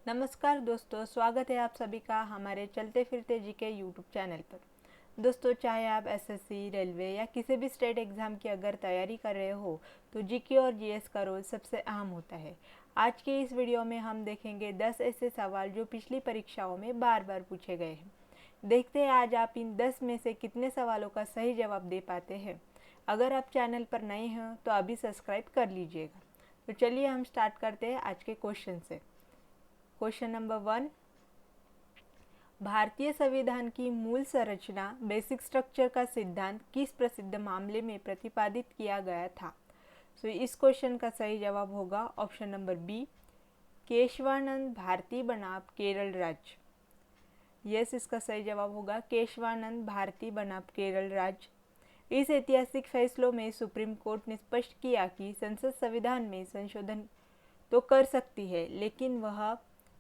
नमस्कार दोस्तों, स्वागत है आप सभी का हमारे चलते फिरते जीके यूट्यूब चैनल पर। दोस्तों, चाहे आप एसएससी, रेलवे या किसी भी स्टेट एग्ज़ाम की अगर तैयारी कर रहे हो तो जीके और जीएस का रोल सबसे अहम होता है। आज के इस वीडियो में हम देखेंगे 10 ऐसे सवाल जो पिछली परीक्षाओं में बार बार पूछे गए हैं। देखते हैं आज आप इन 10 में से कितने सवालों का सही जवाब दे पाते हैं। अगर आप चैनल पर नए हैं तो अभी सब्सक्राइब कर लीजिएगा। तो चलिए हम स्टार्ट करते हैं आज के क्वेश्चन से। क्वेश्चन नंबर 1, भारतीय संविधान की मूल संरचना बेसिक स्ट्रक्चर का सिद्धांत किस प्रसिद्ध मामले में प्रतिपादित किया गया था? इस क्वेश्चन का सही जवाब होगा option number B, Keshavananda Bharati बनाम केरल राज्य। यस, इसका सही जवाब होगा केशवानंद भारती बनाम केरल राज्य। इस ऐतिहासिक फैसलों में सुप्रीम कोर्ट ने स्पष्ट किया कि संसद संविधान में संशोधन तो कर सकती है, लेकिन वह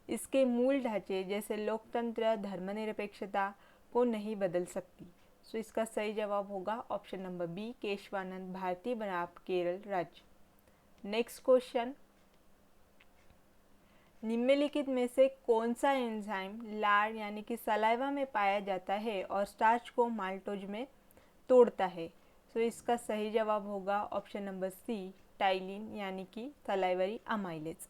इसके मूल ढांचे जैसे लोकतंत्र, धर्मनिरपेक्षता को नहीं बदल सकती। इसका सही जवाब होगा option number B, Keshavananda Bharati बनाम केरल राज्य। नेक्स्ट क्वेश्चन, निम्नलिखित में से कौन सा एंजाइम लार यानी कि सलाइवा में पाया जाता है और स्टार्च को माल्टोज में तोड़ता है? इसका सही जवाब होगा ऑप्शन नंबर सी, टाइलिन यानी कि सलाइवरी अमाइलेज।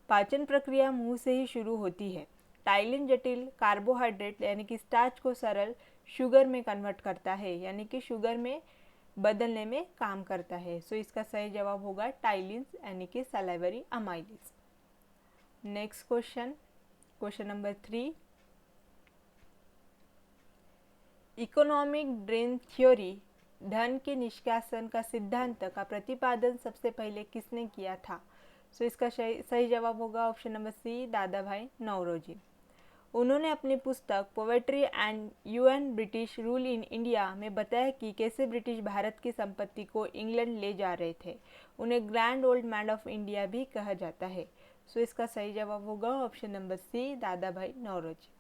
पाचन प्रक्रिया मुंह से ही शुरू होती है। टाइलिन जटिल कार्बोहाइड्रेट यानी कि स्टार्च को सरल शुगर में कन्वर्ट करता है, यानी कि शुगर में बदलने में काम करता है। इसका सही जवाब होगा टाइलिन यानी कि salivary amylase. Next question, question number 3, economic drain theory धन के निष्कासन का सिद्धांत का प्रतिपादन सबसे पहले किसने किया था? इसका सही जवाब होगा ऑप्शन नंबर सी, दादा भाई नौरोजी। उन्होंने अपनी पुस्तक पोवेट्री and un British rule in India में बताया कि कैसे ब्रिटिश भारत की संपत्ति को इंग्लैंड ले जा रहे थे। उन्हें grand old man of India भी कहा जाता है। इसका सही जवाब होगा ऑप्शन नंबर सी, दादा भाई नौरोजी।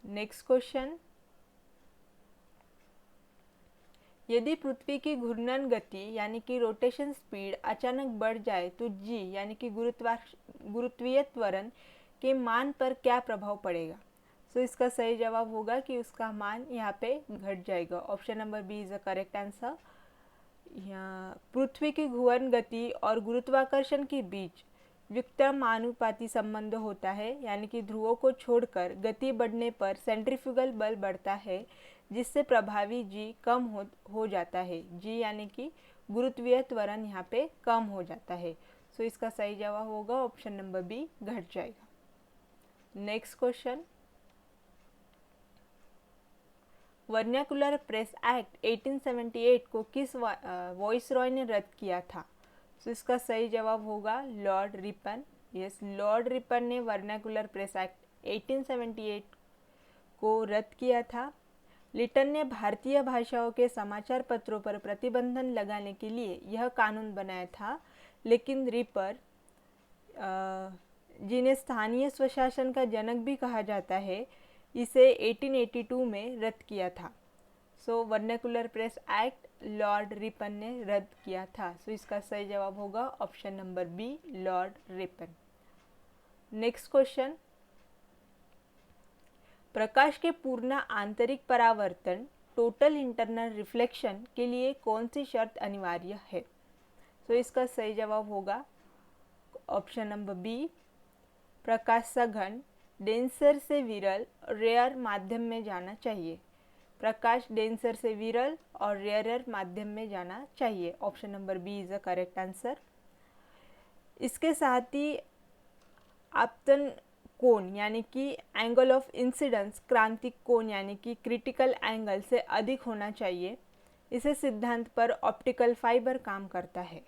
नेक्स्ट क्वेश्चन, यदि पृथ्वी की घूर्णन गति यानी कि रोटेशन स्पीड अचानक बढ़ जाए तो जी यानी कि गुरुत्वीय त्वरण के मान पर क्या प्रभाव पड़ेगा? इसका सही जवाब होगा कि उसका मान यहाँ पे घट जाएगा। Option number B is the correct answer. यहाँ पृथ्वी की घूर्णन गति और गुरुत्वाकर्षण के बीच व्युत्क्रमानुपाती संबंध होता है, यानी कि ध्रुवों को छोड़कर गति बढ़ने पर सेंट्रीफ्यूगल बल बढ़ता है, जिससे प्रभावी जी कम हो जाता है। जी यानी कि गुरुत्वीय त्वरण यहाँ पे कम हो जाता है। इसका सही जवाब होगा ऑप्शन नंबर बी, घट जाएगा। Next question, vernacular press act 1878 को किस वॉइसरॉय ने रद्द किया था? इसका सही जवाब होगा Lord Ripon. Yes, Lord Ripon ने वर्नाकुलर प्रेस एक्ट 1878 को रद्द किया था। लिटन ने भारतीय भाषाओं के समाचार पत्रों पर प्रतिबंधन लगाने के लिए यह कानून बनाया था, लेकिन रिपर, जिन्हें स्थानीय स्वशासन का जनक भी कहा जाता है, इसे 1882 में रद्द किया था। Vernacular press act Lord Ripon ने रद्द किया था। इसका सही जवाब होगा option number B, Lord Ripon. Next question, प्रकाश के पूर्ण आंतरिक परावर्तन टोटल इंटरनल रिफ्लेक्शन के लिए कौन सी शर्त अनिवार्य है? इसका सही जवाब होगा ऑप्शन नंबर बी, प्रकाश सघन डेंसर से विरल रेयर माध्यम में जाना चाहिए। प्रकाश डेंसर से विरल और रेयरर माध्यम में जाना चाहिए। Option number B is the correct answer. इसके साथ ही आपतन कोण यानी कि एंगल ऑफ इंसिडेंस क्रांतिक कोण यानी कि क्रिटिकल एंगल से अधिक होना चाहिए। इसे सिद्धांत पर ऑप्टिकल फाइबर काम करता है।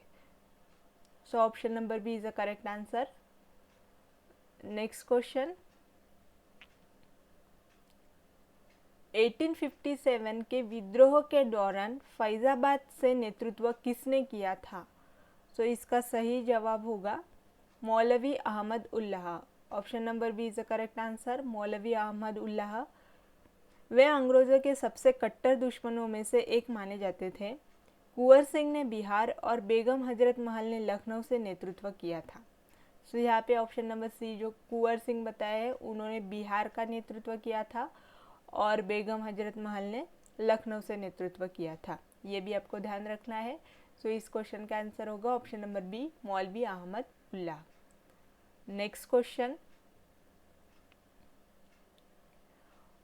Option number B is the correct answer. Next question, 1857 के विद्रोह के दौरान फैजाबाद से नेतृत्व किसने किया था? इसका सही जवाब होगा मौलवी Ahmad Ullah. Option number B is the correct answer, मौलवी अहमद उल्लाह। वे अंग्रेजों के सबसे कट्टर दुश्मनों में से एक माने जाते थे। कुंवर सिंह ने बिहार और बेगम हजरत महल ने लखनऊ से नेतृत्व किया था। सो यहाँ पे ऑप्शन नंबर सी जो कुंवर सिंह बताया है, उन्होंने बिहार का नेतृत्व किया था और बेगम हजरत महल ने लखनऊ से नेतृत्व किया था। ये भी आपको ध्यान रखना है। सो इस क्वेश्चन का आंसर होगा ऑप्शन नंबर बी, मौलवी Ahmad Ullah. Next question,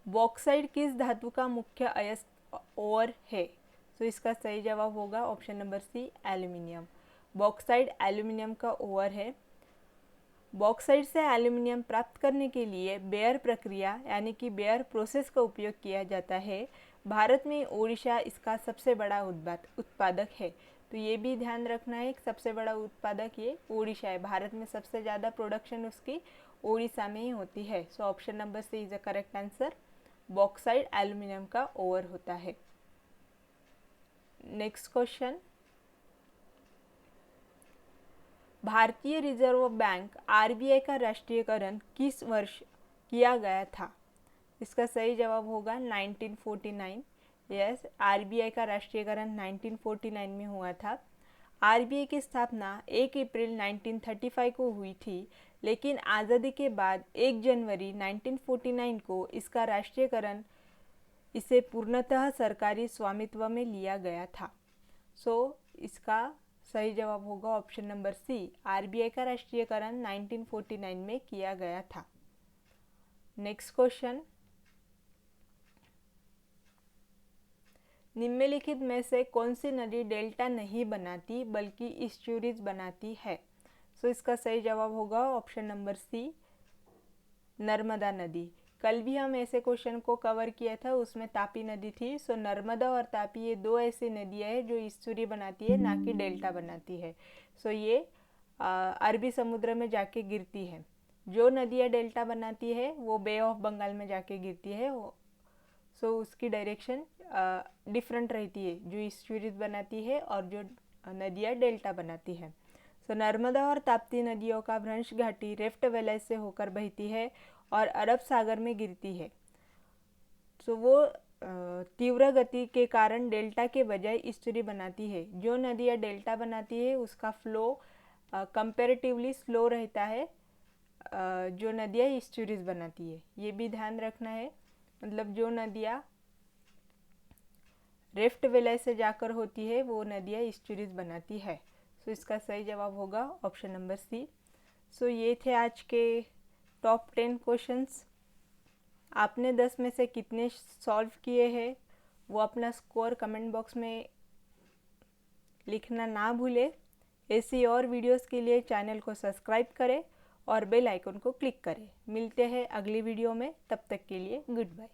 bauxite किस धातु का मुख्य अयस्क ओर है? तो इसका सही जवाब होगा option number C, aluminium. Bauxite aluminium का ओर है। बॉक्साइट से एल्यूमिनियम प्राप्त करने के लिए बेयर प्रक्रिया यानी कि बेयर प्रोसेस का उपयोग किया जाता है। भारत में ओडिशा इसका सबसे बड़ा उत्पादक है। तो ये भी ध्यान रखना है, सबसे बड़ा उत्पादक ये ओडिशा है। भारत में सबसे ज़्यादा प्रोडक्शन उसकी ओडिशा में ही होती है। So option number C is the correct answer. Bauxite aluminium का ओर होता है। नेक्स्ट क्वेश्चन, भारतीय रिजर्व बैंक आरबीआई का राष्ट्रीयकरण किस वर्ष किया गया था? इसका सही जवाब होगा 1949। यस, आरबीआई का राष्ट्रीयकरण 1949 में हुआ था। आरबीआई की स्थापना 1 अप्रैल 1935 को हुई थी, लेकिन आज़ादी के बाद 1 जनवरी 1949 को इसका राष्ट्रीयकरण इसे पूर्णतः सरकारी स्वामित्व में लिया गया था। सो इसका सही जवाब होगा ऑप्शन नंबर सी, आरबीआई का राष्ट्रीयकरण 1949 में किया गया था। नेक्स्ट क्वेश्चन, निम्नलिखित में से कौन सी नदी डेल्टा नहीं बनाती बल्कि ईस्चुरीज बनाती है? सो इसका सही जवाब होगा ऑप्शन नंबर सी, नर्मदा नदी। कल भी हम ऐसे क्वेश्चन को कवर किया था, उसमें तापी नदी थी। सो नर्मदा और तापी ये दो ऐसी नदियाँ हैं जो ईस्चुरी बनाती है, ना कि डेल्टा बनाती है। सो ये अरबी समुद्र में जाके गिरती है। जो नदियाँ डेल्टा बनाती है वो बे ऑफ बंगाल में जाके गिरती है। सो उसकी डायरेक्शन डिफरेंट रहती है, जो ईस्चुरीज बनाती है और जो नदियाँ डेल्टा बनाती है। सो नर्मदा और ताप्ती नदियों का भ्रंश घाटी रिफ्ट वैली से होकर बहती है और अरब सागर में गिरती है। सो वो तीव्र गति के कारण डेल्टा के बजाय ईस्चुरी बनाती है। जो नदियाँ डेल्टा बनाती है उसका फ्लो कंपैरेटिवली स्लो रहता है, जो नदियाँ ईस्चुरीज बनाती है। ये भी ध्यान रखना है, मतलब जो नदियाँ रिफ्ट वैली से जाकर होती है वो नदियाँ ईस्चुरीज बनाती है। सो इसका सही जवाब होगा ऑप्शन नंबर सी। सो ये थे आज के टॉप 10 क्वेश्चंस। आपने 10 में से कितने सॉल्व किए हैं वो अपना स्कोर कमेंट बॉक्स में लिखना ना भूलें। ऐसी और वीडियोस के लिए चैनल को सब्सक्राइब करें और बेल आइकन को क्लिक करें। मिलते हैं अगली वीडियो में, तब तक के लिए गुड बाय।